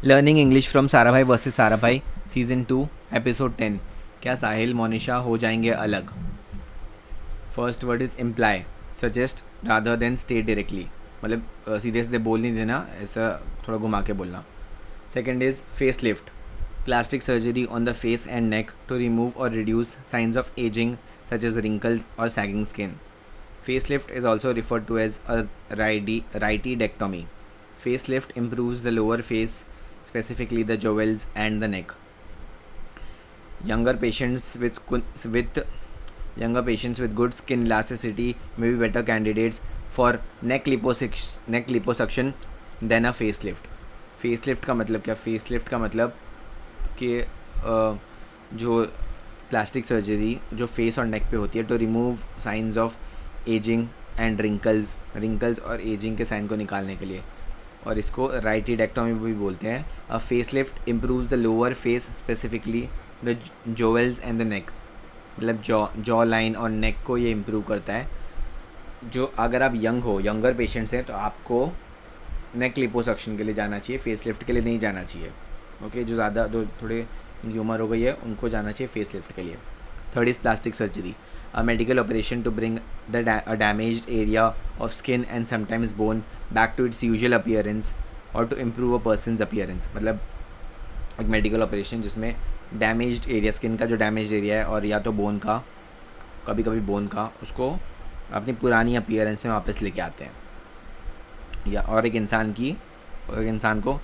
Learning English from Sarabhai versus Sarabhai season 2 episode 10। क्या साहिल मोनिशा हो जाएंगे अलग? First word is imply, suggest rather than state directly, मतलब सीधे सीधे बोल नहीं देना, ऐसा थोड़ा घुमा के बोलना। Second is face lift, plastic surgery on the face and neck to remove or reduce signs of aging such as wrinkles or sagging skin. Facelift is also referred to as a rightidectomy. Facelift improves the lower face, specifically the jowls and the neck. Younger patients with younger patients with good skin elasticity may be better candidates for neck liposuction than a facelift. Facelift का मतलब क्या? Facelift का मतलब कि जो plastic surgery जो face और नेक पे होती है to remove signs of ageing and wrinkles और एजिंग के साइन को निकालने के लिए, और इसको राइटिडेक्टोमी भी बोलते हैं। A face lift improves the lower face, specifically the jowls and the neck, मतलब जॉ लाइन और नेक को ये इम्प्रूव करता है। जो अगर आप यंगर पेशेंट्स हैं तो आपको नेक लिपोसक्शन के लिए जाना चाहिए, फेस लिफ्ट के लिए नहीं जाना चाहिए। ओके, जो ज़्यादा जो थोड़े उनकी उम्र हो गई है उनको जाना चाहिए फेस लिफ्ट के लिए। Third is plastic surgery, a medical operation to bring a damaged area of skin and sometimes bone back to its usual appearance और to improve a person's appearance. मतलब एक मेडिकल ऑपरेशन जिसमें damaged area, skin का जो damaged area है और या तो बोन का, कभी कभी बोन का, उसको अपनी पुरानी अपीयरेंस में वापस लेके आते हैं, या और एक इंसान को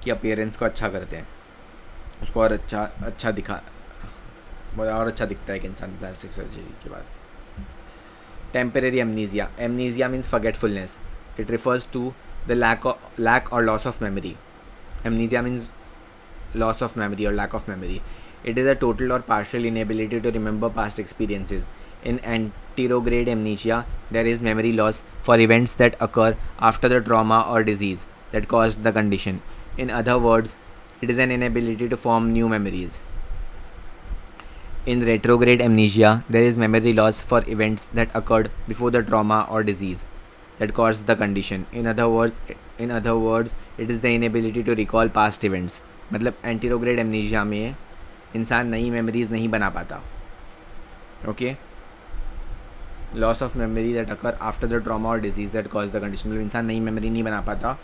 की अपीयरेंस को अच्छा करते हैं, उसको और अच्छा दिखा और अच्छा दिखता है एक इंसान प्लास्टिक सर्जरी के बाद। Temporary amnesia, amnesia means forgetfulness, it refers to the lack or loss of memory. Amnesia means loss of memory or lack of memory. It is a total or partial inability to remember past experiences. In anterograde amnesia, there is memory loss for events that occur after the trauma or disease that caused the condition. In other words, it is an inability to form new memories. In retrograde amnesia, there is memory loss for events that occurred before the trauma or disease that caused the condition. In other words, it is the inability to recall past events. मतलब anterograde amnesia में इंसान नई memories नहीं बना पाता। Okay, loss of memory that occur after the trauma or disease that cause the condition, मतलब इंसान नई मेमोरी नहीं बना पाता।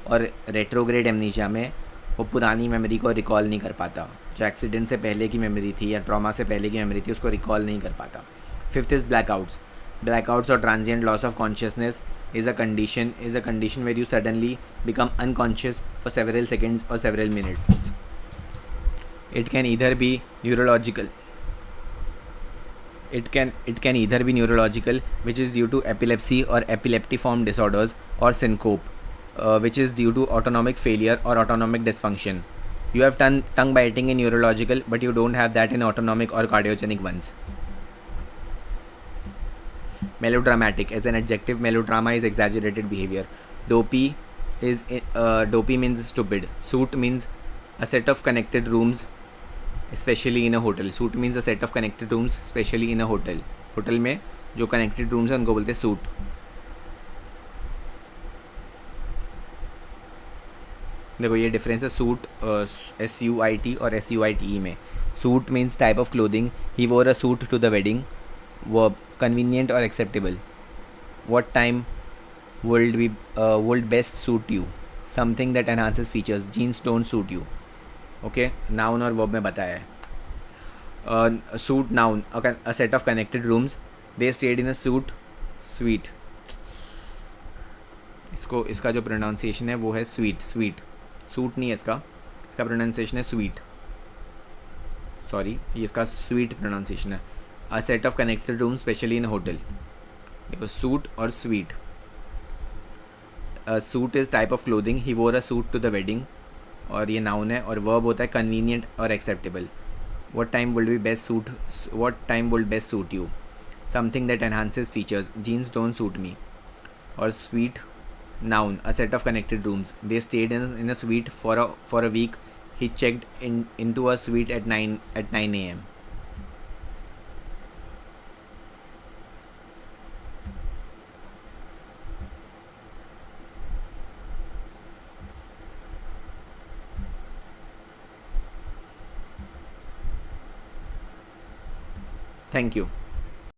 और रेट्रोग्रेड एमनीशिया में वो पुरानी मेमोरी को रिकॉल नहीं कर पाता, जो एक्सीडेंट से पहले की मेमोरी थी या ट्रॉमा से पहले की मेमोरी थी उसको रिकॉल नहीं कर पाता। फिफ्थ इज़ ब्लैकआउट्स और transient loss of consciousness is a condition where you suddenly become unconscious for several seconds or several minutes. It can either be neurological. It can either be neurological, which is due to epilepsy or epileptiform disorders, or syncope, which is due to autonomic failure or autonomic dysfunction. You have tongue biting in neurological, but you don't have that in autonomic or cardiogenic ones. Melodramatic, as an adjective, melodrama is exaggerated behavior. Dopey dopey means stupid. Suit means a set of connected rooms, especially in a hotel. Suit means a set of connected rooms, especially in a hotel. Hotel में जो connected rooms हैं उनको बोलते हैं suit. देखो ये difference है suit, SUIT और SUITE में। Suit means type of clothing, he wore a suit to the wedding. Verb, convenient or acceptable. What time would best suit you? Something that enhances features. Jeans don't suit you. Okay, noun और verb में बताया है। Suit noun, a set of connected rooms. They stayed in a suite. इसका जो pronunciation है वो है sweet. Suit नहीं है इसका प्रोनाउंसिएशन है स्वीट। सॉरी, ये इसका स्वीट प्रोनाउंसिएशन है। A set of connected rooms, especially in a hotel. देखो सूट और suite. Suit is type of clothing, he wore a suit to the wedding, और ये नाउन है। और वर्ब होता है कन्वीनियंट और acceptable. What time would best suit you? Something that enhances features. Jeans don't suit me. और sweet noun, a set of connected rooms. They stayed in a suite for a week. He checked into a suite at 9 a.m. Thank you.